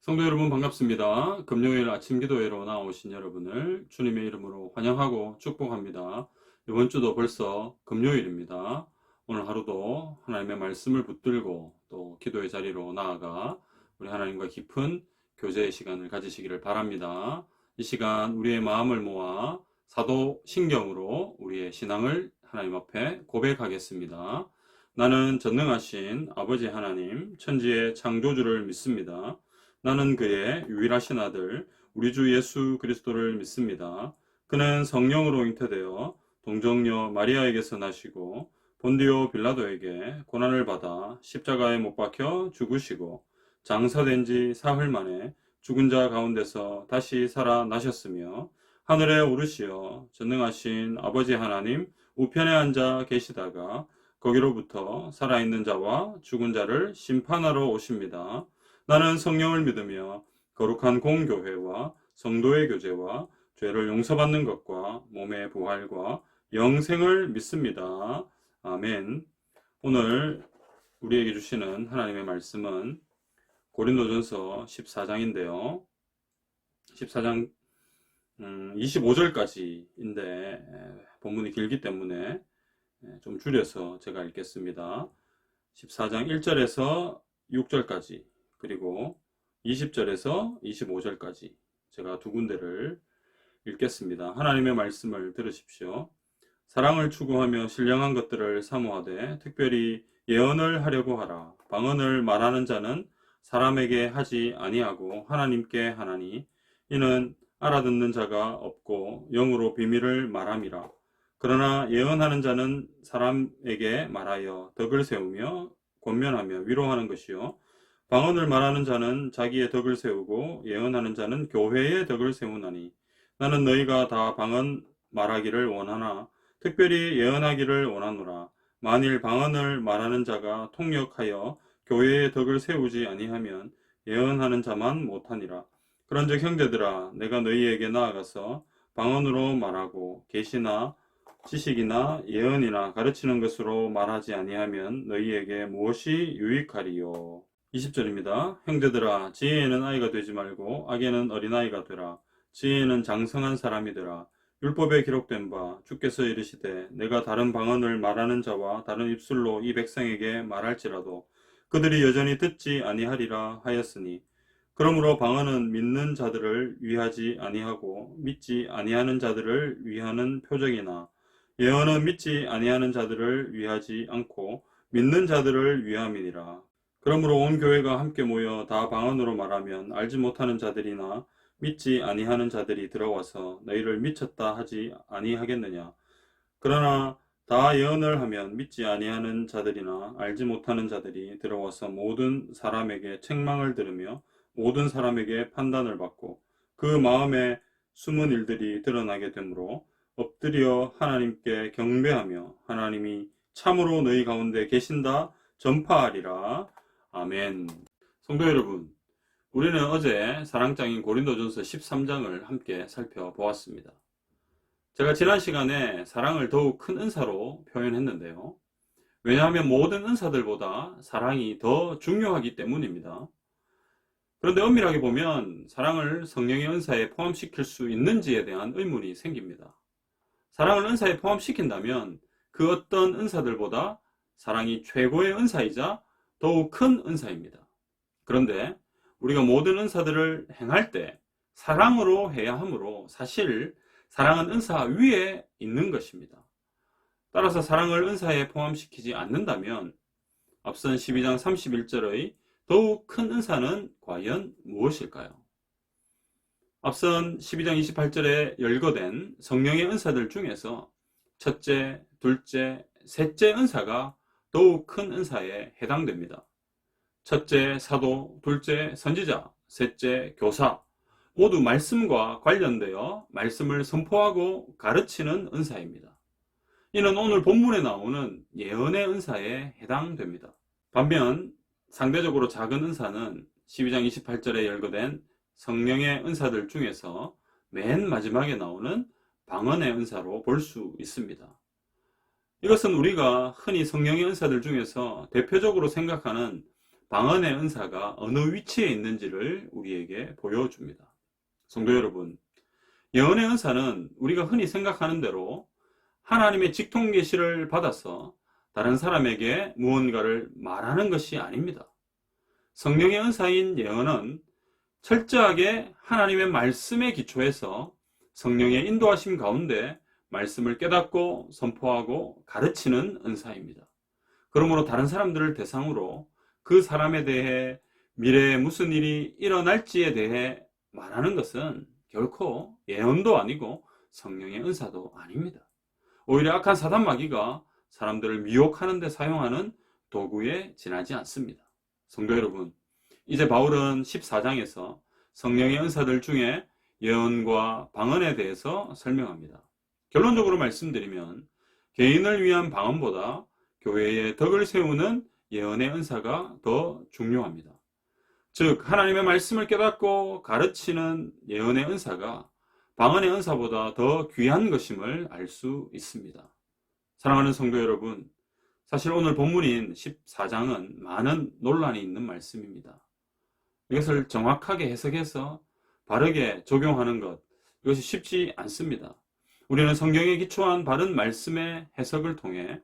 성도 여러분 반갑습니다. 금요일 아침 기도회로 나오신 여러분을 주님의 이름으로 환영하고 축복합니다. 이번 주도 벌써 금요일입니다. 오늘 하루도 하나님의 말씀을 붙들고 또 기도의 자리로 나아가 우리 하나님과 깊은 교제의 시간을 가지시기를 바랍니다. 이 시간 우리의 마음을 모아 사도신경으로 우리의 신앙을 하나님 앞에 고백하겠습니다. 나는 전능하신 아버지 하나님, 천지의 창조주를 믿습니다. 나는 그의 유일하신 아들 우리 주 예수 그리스도를 믿습니다. 그는 성령으로 잉태되어 동정녀 마리아에게서 나시고 본디오 빌라도에게 고난을 받아 십자가에 못 박혀 죽으시고 장사된 지 사흘 만에 죽은 자 가운데서 다시 살아나셨으며 하늘에 오르시어 전능하신 아버지 하나님 우편에 앉아 계시다가 거기로부터 살아있는 자와 죽은 자를 심판하러 오십니다. 나는 성령을 믿으며 거룩한 공교회와 성도의 교제와 죄를 용서받는 것과 몸의 부활과 영생을 믿습니다. 아멘. 오늘 우리에게 주시는 하나님의 말씀은 고린도전서 14장인데요. 14장 25절까지인데 본문이 길기 때문에 좀 줄여서 제가 읽겠습니다. 14장 1절에서 6절까지 그리고 20절에서 25절까지 제가 두 군데를 읽겠습니다. 하나님의 말씀을 들으십시오. 사랑을 추구하며 신령한 것들을 사모하되 특별히 예언을 하려고 하라. 방언을 말하는 자는 사람에게 하지 아니하고 하나님께 하나니 이는 알아듣는 자가 없고 영으로 비밀을 말함이라. 그러나 예언하는 자는 사람에게 말하여 덕을 세우며 권면하며 위로하는 것이요 방언을 말하는 자는 자기의 덕을 세우고 예언하는 자는 교회의 덕을 세우나니 나는 너희가 다 방언 말하기를 원하나 특별히 예언하기를 원하노라. 만일 방언을 말하는 자가 통역하여 교회의 덕을 세우지 아니하면 예언하는 자만 못하니라. 그런즉 형제들아 내가 너희에게 나아가서 방언으로 말하고 계시나 지식이나 예언이나 가르치는 것으로 말하지 아니하면 너희에게 무엇이 유익하리요. 20절입니다. 형제들아 지혜에는 아이가 되지 말고 악에는 어린아이가 되라. 지혜에는 장성한 사람이 되라. 율법에 기록된 바 주께서 이르시되 내가 다른 방언을 말하는 자와 다른 입술로 이 백성에게 말할지라도 그들이 여전히 듣지 아니하리라 하였으니 그러므로 방언은 믿는 자들을 위하지 아니하고 믿지 아니하는 자들을 위하는 표적이나 예언은 믿지 아니하는 자들을 위하지 않고 믿는 자들을 위함이니라. 그러므로 온 교회가 함께 모여 다 방언으로 말하면 알지 못하는 자들이나 믿지 아니하는 자들이 들어와서 너희를 미쳤다 하지 아니하겠느냐. 그러나 다 예언을 하면 믿지 아니하는 자들이나 알지 못하는 자들이 들어와서 모든 사람에게 책망을 들으며 모든 사람에게 판단을 받고 그 마음에 숨은 일들이 드러나게 되므로 엎드려 하나님께 경배하며 하나님이 참으로 너희 가운데 계신다 전파하리라. 아멘. 성도 여러분, 우리는 어제 사랑장인 고린도전서 13장을 함께 살펴보았습니다. 제가 지난 시간에 사랑을 더욱 큰 은사로 표현했는데요. 왜냐하면 모든 은사들보다 사랑이 더 중요하기 때문입니다. 그런데 엄밀하게 보면 사랑을 성령의 은사에 포함시킬 수 있는지에 대한 의문이 생깁니다. 사랑을 은사에 포함시킨다면 그 어떤 은사들보다 사랑이 최고의 은사이자 더욱 큰 은사입니다. 그런데 우리가 모든 은사들을 행할 때 사랑으로 해야 하므로 사실 사랑은 은사 위에 있는 것입니다. 따라서 사랑을 은사에 포함시키지 않는다면 앞선 12장 31절의 더욱 큰 은사는 과연 무엇일까요? 앞선 12장 28절에 열거된 성령의 은사들 중에서 첫째, 둘째, 셋째 은사가 더욱 큰 은사에 해당됩니다. 첫째 사도, 둘째 선지자, 셋째 교사 모두 말씀과 관련되어 말씀을 선포하고 가르치는 은사입니다. 이는 오늘 본문에 나오는 예언의 은사에 해당됩니다. 반면 상대적으로 작은 은사는 12장 28절에 열거된 성령의 은사들 중에서 맨 마지막에 나오는 방언의 은사로 볼 수 있습니다. 이것은 우리가 흔히 성령의 은사들 중에서 대표적으로 생각하는 방언의 은사가 어느 위치에 있는지를 우리에게 보여줍니다. 성도 여러분, 예언의 은사는 우리가 흔히 생각하는 대로 하나님의 직통 계시를 받아서 다른 사람에게 무언가를 말하는 것이 아닙니다. 성령의 은사인 예언은 철저하게 하나님의 말씀에 기초해서 성령의 인도하심 가운데 말씀을 깨닫고 선포하고 가르치는 은사입니다. 그러므로 다른 사람들을 대상으로 그 사람에 대해 미래에 무슨 일이 일어날지에 대해 말하는 것은 결코 예언도 아니고 성령의 은사도 아닙니다. 오히려 악한 사단 마귀가 사람들을 미혹하는 데 사용하는 도구에 지나지 않습니다. 성도 여러분, 이제 바울은 14장에서 성령의 은사들 중에 예언과 방언에 대해서 설명합니다. 결론적으로 말씀드리면 개인을 위한 방언보다 교회의 덕을 세우는 예언의 은사가 더 중요합니다. 즉 하나님의 말씀을 깨닫고 가르치는 예언의 은사가 방언의 은사보다 더 귀한 것임을 알 수 있습니다. 사랑하는 성도 여러분, 사실 오늘 본문인 14장은 많은 논란이 있는 말씀입니다. 이것을 정확하게 해석해서 바르게 적용하는 것, 이것이 쉽지 않습니다. 우리는 성경에 기초한 바른 말씀의 해석을 통해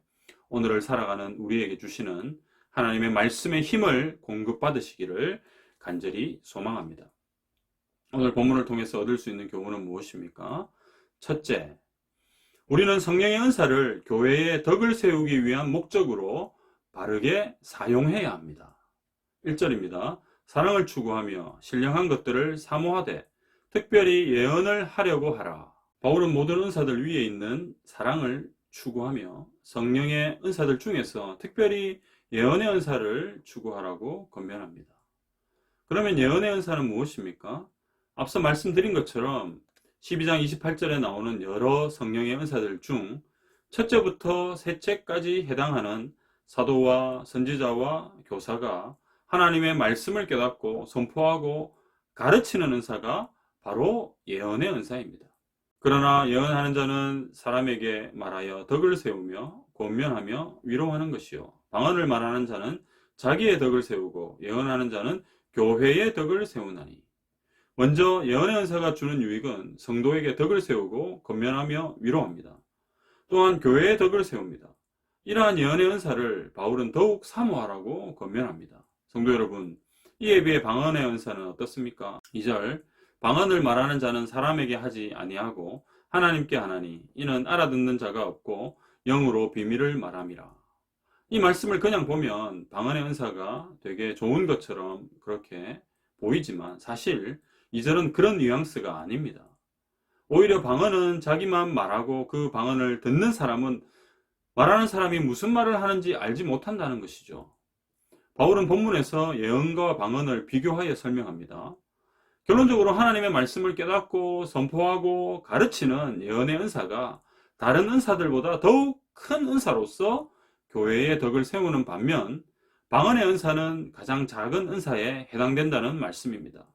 오늘을 살아가는 우리에게 주시는 하나님의 말씀의 힘을 공급받으시기를 간절히 소망합니다. 오늘 본문을 통해서 얻을 수 있는 교훈은 무엇입니까? 첫째, 우리는 성령의 은사를 교회의 덕을 세우기 위한 목적으로 바르게 사용해야 합니다. 1절입니다. 사랑을 추구하며 신령한 것들을 사모하되 특별히 예언을 하려고 하라. 바울은 모든 은사들 위에 있는 사랑을 추구하며 성령의 은사들 중에서 특별히 예언의 은사를 추구하라고 권면합니다. 그러면 예언의 은사는 무엇입니까? 앞서 말씀드린 것처럼 12장 28절에 나오는 여러 성령의 은사들 중 첫째부터 셋째까지 해당하는 사도와 선지자와 교사가 하나님의 말씀을 깨닫고 선포하고 가르치는 은사가 바로 예언의 은사입니다. 그러나 예언하는 자는 사람에게 말하여 덕을 세우며 권면하며 위로하는 것이요, 방언을 말하는 자는 자기의 덕을 세우고 예언하는 자는 교회의 덕을 세우나니. 먼저 예언의 은사가 주는 유익은 성도에게 덕을 세우고 권면하며 위로합니다. 또한 교회의 덕을 세웁니다. 이러한 예언의 은사를 바울은 더욱 사모하라고 권면합니다. 성도 여러분, 이에 비해 방언의 은사는 어떻습니까? 2절, 방언을 말하는 자는 사람에게 하지 아니하고 하나님께 하나니 이는 알아듣는 자가 없고 영으로 비밀을 말함이라. 이 말씀을 그냥 보면 방언의 은사가 되게 좋은 것처럼 그렇게 보이지만 사실 2절은 그런 뉘앙스가 아닙니다. 오히려 방언은 자기만 말하고 그 방언을 듣는 사람은 말하는 사람이 무슨 말을 하는지 알지 못한다는 것이죠. 바울은 본문에서 예언과 방언을 비교하여 설명합니다. 결론적으로 하나님의 말씀을 깨닫고 선포하고 가르치는 예언의 은사가 다른 은사들보다 더욱 큰 은사로서 교회의 덕을 세우는 반면 방언의 은사는 가장 작은 은사에 해당된다는 말씀입니다.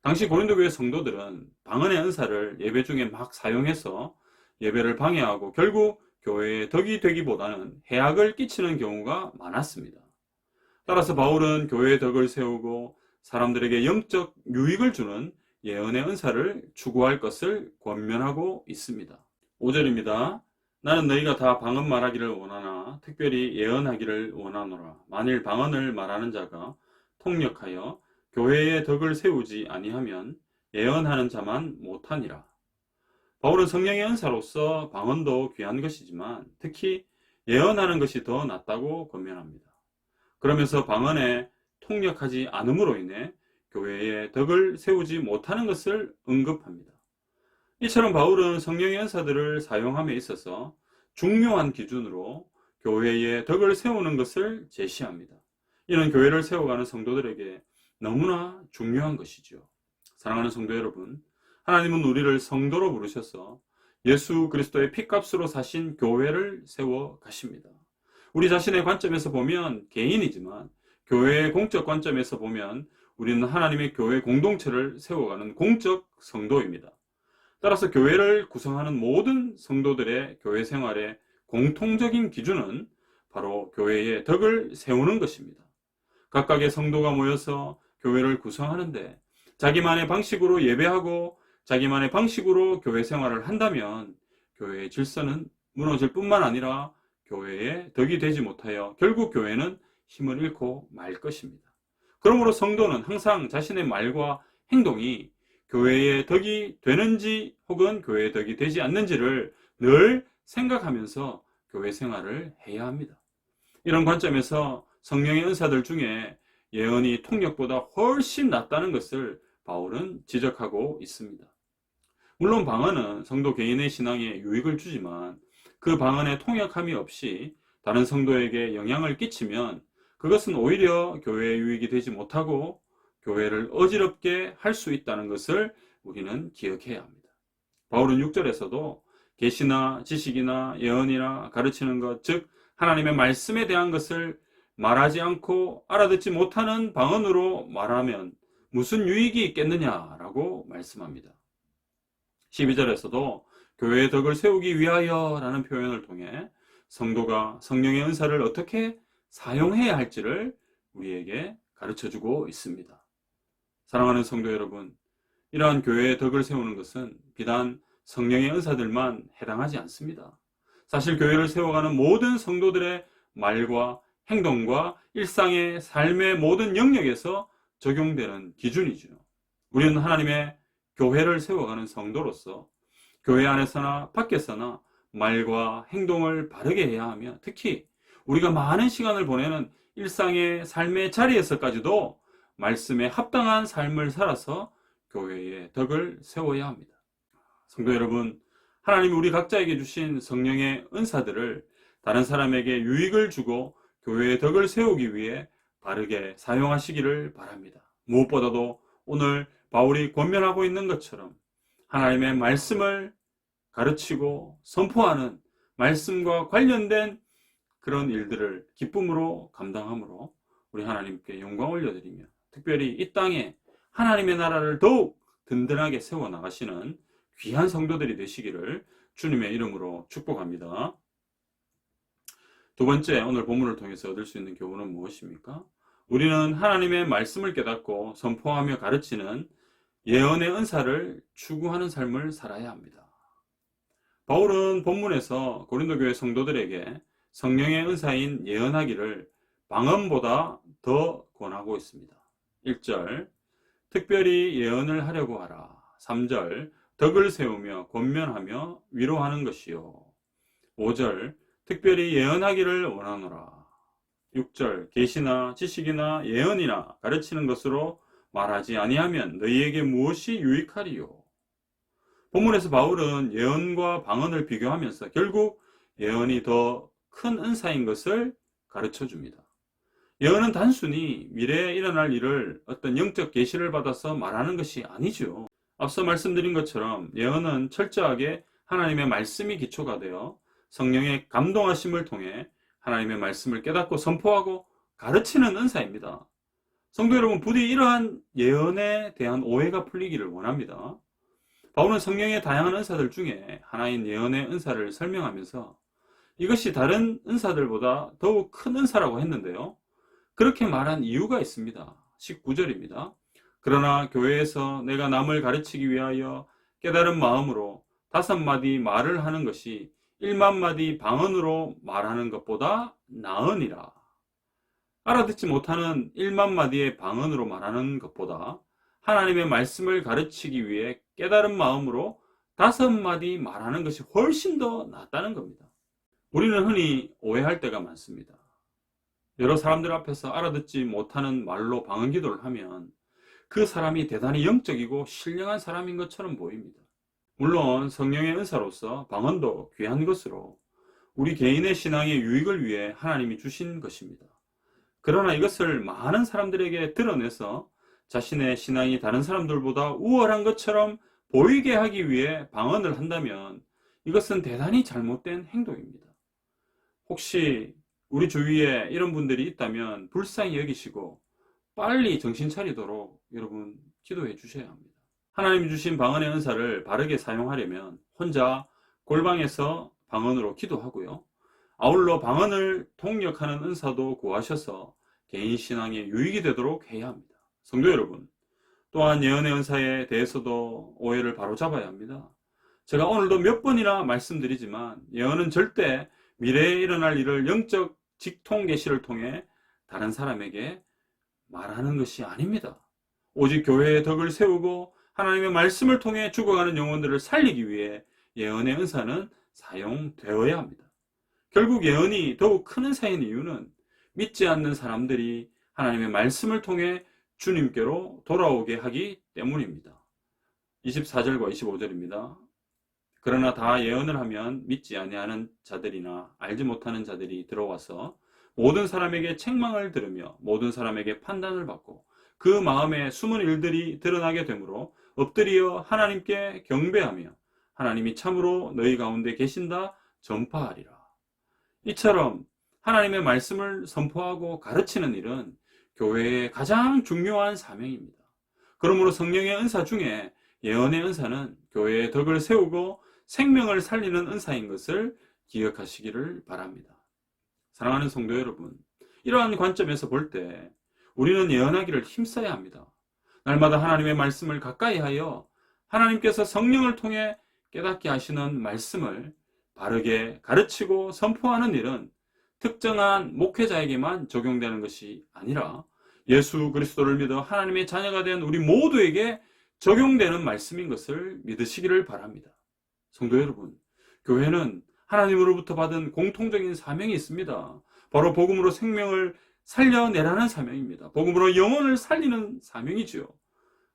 당시 고린도 교회 성도들은 방언의 은사를 예배 중에 막 사용해서 예배를 방해하고 결국 교회의 덕이 되기보다는 해악을 끼치는 경우가 많았습니다. 따라서 바울은 교회의 덕을 세우고 사람들에게 영적 유익을 주는 예언의 은사를 추구할 것을 권면하고 있습니다. 5절입니다. 나는 너희가 다 방언 말하기를 원하나 특별히 예언하기를 원하노라. 만일 방언을 말하는 자가 통역하여 교회의 덕을 세우지 아니하면 예언하는 자만 못하니라. 바울은 성령의 은사로서 방언도 귀한 것이지만 특히 예언하는 것이 더 낫다고 권면합니다. 그러면서 방언에 통역하지 않음으로 인해 교회의 덕을 세우지 못하는 것을 언급합니다. 이처럼 바울은 성령의 은사들을 사용함에 있어서 중요한 기준으로 교회의 덕을 세우는 것을 제시합니다. 이는 교회를 세워가는 성도들에게 너무나 중요한 것이죠. 사랑하는 성도 여러분, 하나님은 우리를 성도로 부르셔서 예수 그리스도의 피값으로 사신 교회를 세워 가십니다. 우리 자신의 관점에서 보면 개인이지만 교회의 공적 관점에서 보면 우리는 하나님의 교회 공동체를 세워가는 공적 성도입니다. 따라서 교회를 구성하는 모든 성도들의 교회 생활의 공통적인 기준은 바로 교회의 덕을 세우는 것입니다. 각각의 성도가 모여서 교회를 구성하는데 자기만의 방식으로 예배하고 자기만의 방식으로 교회 생활을 한다면 교회의 질서는 무너질 뿐만 아니라 교회에 덕이 되지 못하여 결국 교회는 힘을 잃고 말 것입니다. 그러므로 성도는 항상 자신의 말과 행동이 교회의 덕이 되는지 혹은 교회의 덕이 되지 않는지를 늘 생각하면서 교회 생활을 해야 합니다. 이런 관점에서 성령의 은사들 중에 예언이 통역보다 훨씬 낫다는 것을 바울은 지적하고 있습니다. 물론 방언은 성도 개인의 신앙에 유익을 주지만 그 방언의 통역함이 없이 다른 성도에게 영향을 끼치면 그것은 오히려 교회에 유익이 되지 못하고 교회를 어지럽게 할 수 있다는 것을 우리는 기억해야 합니다. 바울은 6절에서도 계시나 지식이나 예언이나 가르치는 것, 즉 하나님의 말씀에 대한 것을 말하지 않고 알아듣지 못하는 방언으로 말하면 무슨 유익이 있겠느냐라고 말씀합니다. 12절에서도 교회의 덕을 세우기 위하여 라는 표현을 통해 성도가 성령의 은사를 어떻게 사용해야 할지를 우리에게 가르쳐주고 있습니다. 사랑하는 성도 여러분, 이러한 교회의 덕을 세우는 것은 비단 성령의 은사들만 해당하지 않습니다. 사실 교회를 세워가는 모든 성도들의 말과 행동과 일상의 삶의 모든 영역에서 적용되는 기준이죠. 우리는 하나님의 교회를 세워가는 성도로서 교회 안에서나 밖에서나 말과 행동을 바르게 해야 하며 특히 우리가 많은 시간을 보내는 일상의 삶의 자리에서까지도 말씀에 합당한 삶을 살아서 교회의 덕을 세워야 합니다. 성도 여러분, 하나님이 우리 각자에게 주신 성령의 은사들을 다른 사람에게 유익을 주고 교회의 덕을 세우기 위해 바르게 사용하시기를 바랍니다. 무엇보다도 오늘 바울이 권면하고 있는 것처럼 하나님의 말씀을 가르치고 선포하는 말씀과 관련된 그런 일들을 기쁨으로 감당함으로 우리 하나님께 영광 올려드리며 특별히 이 땅에 하나님의 나라를 더욱 든든하게 세워나가시는 귀한 성도들이 되시기를 주님의 이름으로 축복합니다. 두 번째, 오늘 본문을 통해서 얻을 수 있는 교훈은 무엇입니까? 우리는 하나님의 말씀을 깨닫고 선포하며 가르치는 예언의 은사를 추구하는 삶을 살아야 합니다. 바울은 본문에서 고린도 교회 성도들에게 성령의 은사인 예언하기를 방언보다 더 권하고 있습니다. 1절, 특별히 예언을 하려고 하라. 3절, 덕을 세우며 권면하며 위로하는 것이요. 5절, 특별히 예언하기를 원하노라. 6절, 계시나 지식이나 예언이나 가르치는 것으로 말하지 아니하면 너희에게 무엇이 유익하리요. 본문에서 바울은 예언과 방언을 비교하면서 결국 예언이 더 큰 은사인 것을 가르쳐 줍니다. 예언은 단순히 미래에 일어날 일을 어떤 영적 계시를 받아서 말하는 것이 아니죠. 앞서 말씀드린 것처럼 예언은 철저하게 하나님의 말씀이 기초가 되어 성령의 감동하심을 통해 하나님의 말씀을 깨닫고 선포하고 가르치는 은사입니다. 성도 여러분, 부디 이러한 예언에 대한 오해가 풀리기를 원합니다. 바울은 성령의 다양한 은사들 중에 하나인 예언의 은사를 설명하면서 이것이 다른 은사들보다 더욱 큰 은사라고 했는데요. 그렇게 말한 이유가 있습니다. 19절입니다. 그러나 교회에서 내가 남을 가르치기 위하여 깨달은 마음으로 5마디 말을 하는 것이 1만마디 방언으로 말하는 것보다 나으니라. 알아듣지 못하는 1만마디의 방언으로 말하는 것보다 하나님의 말씀을 가르치기 위해 깨달은 마음으로 5마디 말하는 것이 훨씬 더 낫다는 겁니다. 우리는 흔히 오해할 때가 많습니다. 여러 사람들 앞에서 알아듣지 못하는 말로 방언 기도를 하면 그 사람이 대단히 영적이고 신령한 사람인 것처럼 보입니다. 물론 성령의 은사로서 방언도 귀한 것으로 우리 개인의 신앙의 유익을 위해 하나님이 주신 것입니다. 그러나 이것을 많은 사람들에게 드러내서 자신의 신앙이 다른 사람들보다 우월한 것처럼 보이게 하기 위해 방언을 한다면 이것은 대단히 잘못된 행동입니다. 혹시 우리 주위에 이런 분들이 있다면 불쌍히 여기시고 빨리 정신 차리도록 여러분 기도해 주셔야 합니다. 하나님이 주신 방언의 은사를 바르게 사용하려면 혼자 골방에서 방언으로 기도하고요. 아울러 방언을 통역하는 은사도 구하셔서 개인 신앙에 유익이 되도록 해야 합니다. 성도 여러분, 또한 예언의 은사에 대해서도 오해를 바로잡아야 합니다. 제가 오늘도 몇 번이나 말씀드리지만 예언은 절대 미래에 일어날 일을 영적 직통 계시를 통해 다른 사람에게 말하는 것이 아닙니다. 오직 교회의 덕을 세우고 하나님의 말씀을 통해 죽어가는 영혼들을 살리기 위해 예언의 은사는 사용되어야 합니다. 결국 예언이 더욱 큰 은사인 이유는 믿지 않는 사람들이 하나님의 말씀을 통해 주님께로 돌아오게 하기 때문입니다. 24절과 25절입니다. 그러나 다 예언을 하면 믿지 아니하는 자들이나 알지 못하는 자들이 들어와서 모든 사람에게 책망을 들으며 모든 사람에게 판단을 받고 그 마음에 숨은 일들이 드러나게 되므로 엎드려 하나님께 경배하며 하나님이 참으로 너희 가운데 계신다 전파하리라. 이처럼 하나님의 말씀을 선포하고 가르치는 일은 교회의 가장 중요한 사명입니다. 그러므로 성령의 은사 중에 예언의 은사는 교회의 덕을 세우고 생명을 살리는 은사인 것을 기억하시기를 바랍니다. 사랑하는 성도 여러분, 이러한 관점에서 볼 때 우리는 예언하기를 힘써야 합니다. 날마다 하나님의 말씀을 가까이 하여 하나님께서 성령을 통해 깨닫게 하시는 말씀을 바르게 가르치고 선포하는 일은 특정한 목회자에게만 적용되는 것이 아니라 예수 그리스도를 믿어 하나님의 자녀가 된 우리 모두에게 적용되는 말씀인 것을 믿으시기를 바랍니다. 성도 여러분, 교회는 하나님으로부터 받은 공통적인 사명이 있습니다. 바로 복음으로 생명을 살려내라는 사명입니다. 복음으로 영혼을 살리는 사명이지요.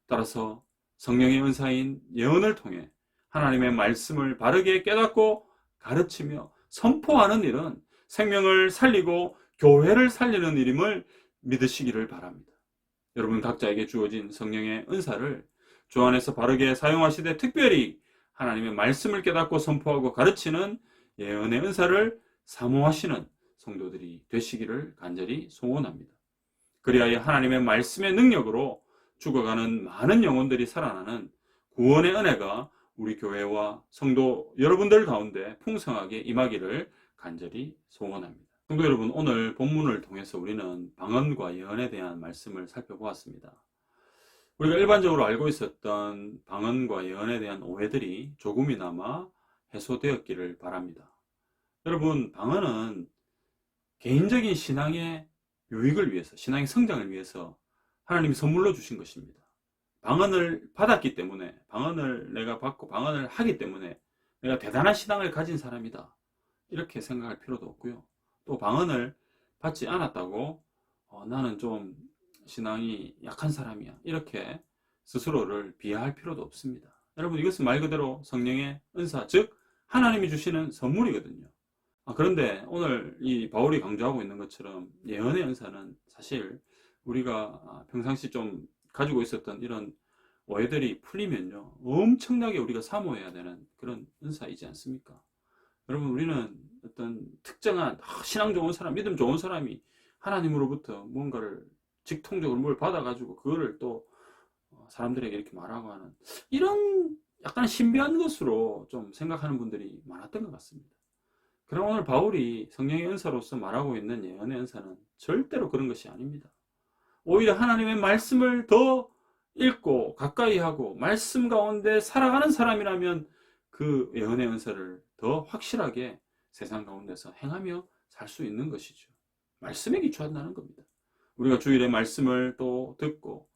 따라서 성령의 은사인 예언을 통해 하나님의 말씀을 바르게 깨닫고 가르치며 선포하는 일은 생명을 살리고 교회를 살리는 일임을 믿으시기를 바랍니다. 여러분 각자에게 주어진 성령의 은사를 주 안에서 바르게 사용하시되 특별히 하나님의 말씀을 깨닫고 선포하고 가르치는 예언의 은사를 사모하시는 성도들이 되시기를 간절히 소원합니다. 그리하여 하나님의 말씀의 능력으로 죽어가는 많은 영혼들이 살아나는 구원의 은혜가 우리 교회와 성도 여러분들 가운데 풍성하게 임하기를 간절히 소원합니다. 성도 여러분, 오늘 본문을 통해서 우리는 방언과 예언에 대한 말씀을 살펴보았습니다. 우리가 일반적으로 알고 있었던 방언과 예언에 대한 오해들이 조금이나마 해소되었기를 바랍니다. 여러분, 방언은 개인적인 신앙의 유익을 위해서, 신앙의 성장을 위해서 하나님이 선물로 주신 것입니다. 방언을 받았기 때문에, 방언을 내가 받고 방언을 하기 때문에 내가 대단한 신앙을 가진 사람이다, 이렇게 생각할 필요도 없고요. 또 방언을 받지 않았다고 나는 좀 신앙이 약한 사람이야, 이렇게 스스로를 비하할 필요도 없습니다. 여러분, 이것은 말 그대로 성령의 은사, 즉 하나님이 주시는 선물이거든요. 그런데 오늘 이 바울이 강조하고 있는 것처럼 예언의 은사는 사실 우리가 평상시 좀 가지고 있었던 이런 오해들이 풀리면요, 엄청나게 우리가 사모해야 되는 그런 은사이지 않습니까? 여러분, 우리는 어떤 특정한 신앙 좋은 사람, 믿음 좋은 사람이 하나님으로부터 뭔가를 직통적으로 뭘 받아가지고 그거를 또 사람들에게 이렇게 말하고 하는 이런 약간 신비한 것으로 좀 생각하는 분들이 많았던 것 같습니다. 그럼 오늘 바울이 성령의 은사로서 말하고 있는 예언의 은사는 절대로 그런 것이 아닙니다. 오히려 하나님의 말씀을 더 읽고 가까이 하고 말씀 가운데 살아가는 사람이라면 그 예언의 은사를 더 확실하게 세상 가운데서 행하며 살 수 있는 것이죠. 말씀에 기초한다는 겁니다. 우리가 주일에 말씀을 또 듣고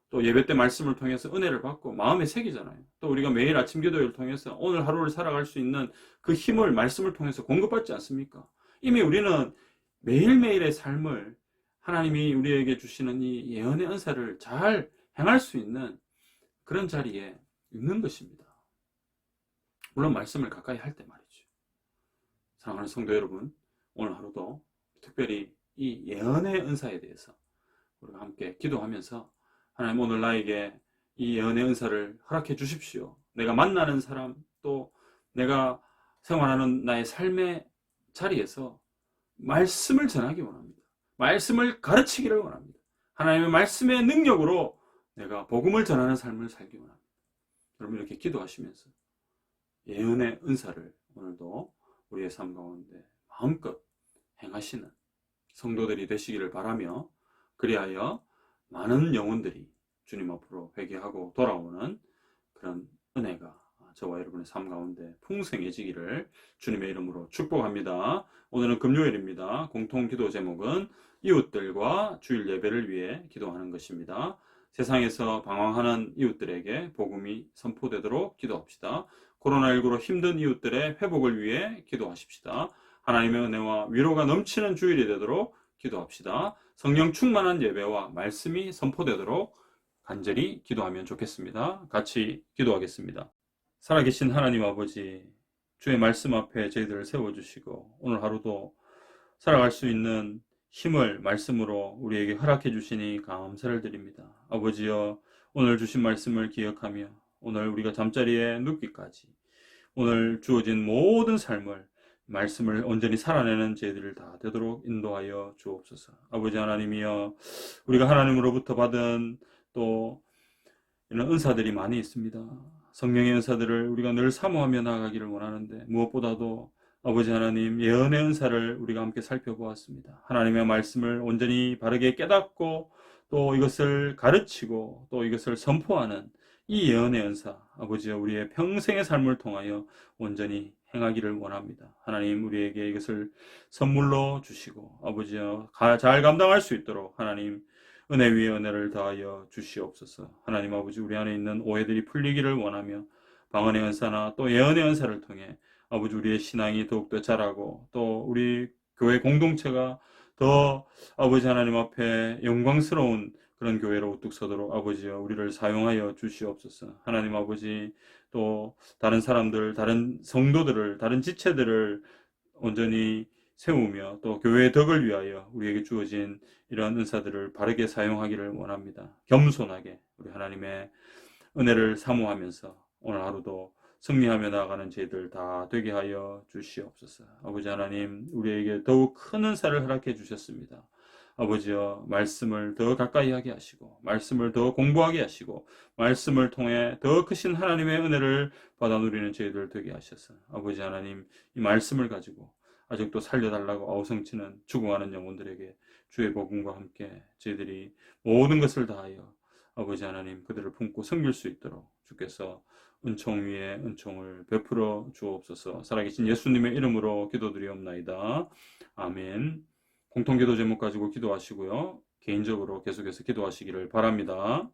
또 예배 때 말씀을 통해서 은혜를 받고 마음에 새기잖아요. 또 우리가 매일 아침 기도를 통해서 오늘 하루를 살아갈 수 있는 그 힘을 말씀을 통해서 공급받지 않습니까? 이미 우리는 매일매일의 삶을 하나님이 우리에게 주시는 이 예언의 은사를 잘 행할 수 있는 그런 자리에 있는 것입니다. 물론 말씀을 가까이 할 때 말이죠. 사랑하는 성도 여러분, 오늘 하루도 특별히 이 예언의 은사에 대해서 우리가 함께 기도하면서 하나님, 오늘 나에게 이 예언의 은사를 허락해 주십시오. 내가 만나는 사람, 또 내가 생활하는 나의 삶의 자리에서 말씀을 전하기 원합니다. 말씀을 가르치기를 원합니다. 하나님의 말씀의 능력으로 내가 복음을 전하는 삶을 살기 원합니다. 여러분, 이렇게 기도하시면서 예언의 은사를 오늘도 우리의 삶 가운데 마음껏 행하시는 성도들이 되시기를 바라며 그리하여 많은 영혼들이 주님 앞으로 회개하고 돌아오는 그런 은혜가 저와 여러분의 삶 가운데 풍성해지기를 주님의 이름으로 축복합니다. 오늘은 금요일입니다. 공통 기도 제목은 이웃들과 주일 예배를 위해 기도하는 것입니다. 세상에서 방황하는 이웃들에게 복음이 선포되도록 기도합시다. 코로나19로 힘든 이웃들의 회복을 위해 기도하십시다. 하나님의 은혜와 위로가 넘치는 주일이 되도록 기도합시다. 성령 충만한 예배와 말씀이 선포되도록 간절히 기도하면 좋겠습니다. 같이 기도하겠습니다. 살아계신 하나님 아버지, 주의 말씀 앞에 저희들을 세워주시고 오늘 하루도 살아갈 수 있는 힘을 말씀으로 우리에게 허락해 주시니 감사를 드립니다. 아버지여, 오늘 주신 말씀을 기억하며 오늘 우리가 잠자리에 눕기까지 오늘 주어진 모든 삶을 말씀을 온전히 살아내는 저희들 다 되도록 인도하여 주옵소서. 아버지 하나님이여, 우리가 하나님으로부터 받은 또 이런 은사들이 많이 있습니다. 성령의 은사들을 우리가 늘 사모하며 나아가기를 원하는데 무엇보다도 아버지 하나님 예언의 은사를 우리가 함께 살펴보았습니다. 하나님의 말씀을 온전히 바르게 깨닫고 또 이것을 가르치고 또 이것을 선포하는 이 예언의 은사, 아버지여, 우리의 평생의 삶을 통하여 온전히 행하기를 원합니다. 하나님, 우리에게 이것을 선물로 주시고 아버지여, 잘 감당할 수 있도록 하나님 은혜 위에 은혜를 더하여 주시옵소서. 하나님 아버지, 우리 안에 있는 오해들이 풀리기를 원하며 방언의 은사나 또 예언의 은사를 통해 아버지, 우리의 신앙이 더욱더 자라고 또 우리 교회 공동체가 더 아버지 하나님 앞에 영광스러운 그런 교회로 우뚝 서도록 아버지여, 우리를 사용하여 주시옵소서. 하나님 아버지, 또 다른 사람들, 다른 성도들을, 다른 지체들을 온전히 세우며 또 교회의 덕을 위하여 우리에게 주어진 이러한 은사들을 바르게 사용하기를 원합니다. 겸손하게 우리 하나님의 은혜를 사모하면서 오늘 하루도 승리하며 나아가는 저희들 다 되게 하여 주시옵소서. 아버지 하나님, 우리에게 더욱 큰 은사를 허락해 주셨습니다. 아버지여, 말씀을 더 가까이 하게 하시고 말씀을 더 공부하게 하시고 말씀을 통해 더 크신 하나님의 은혜를 받아 누리는 저희들 되게 하셔서 아버지 하나님, 이 말씀을 가지고 아직도 살려달라고 아우성치는 죽어가는 영혼들에게 주의 복음과 함께 저희들이 모든 것을 다하여 아버지 하나님 그들을 품고 섬길 수 있도록 주께서 은총 위에 은총을 베풀어 주옵소서. 살아계신 예수님의 이름으로 기도드리옵나이다. 아멘. 공통기도 제목 가지고 기도하시고요. 개인적으로 계속해서 기도하시기를 바랍니다.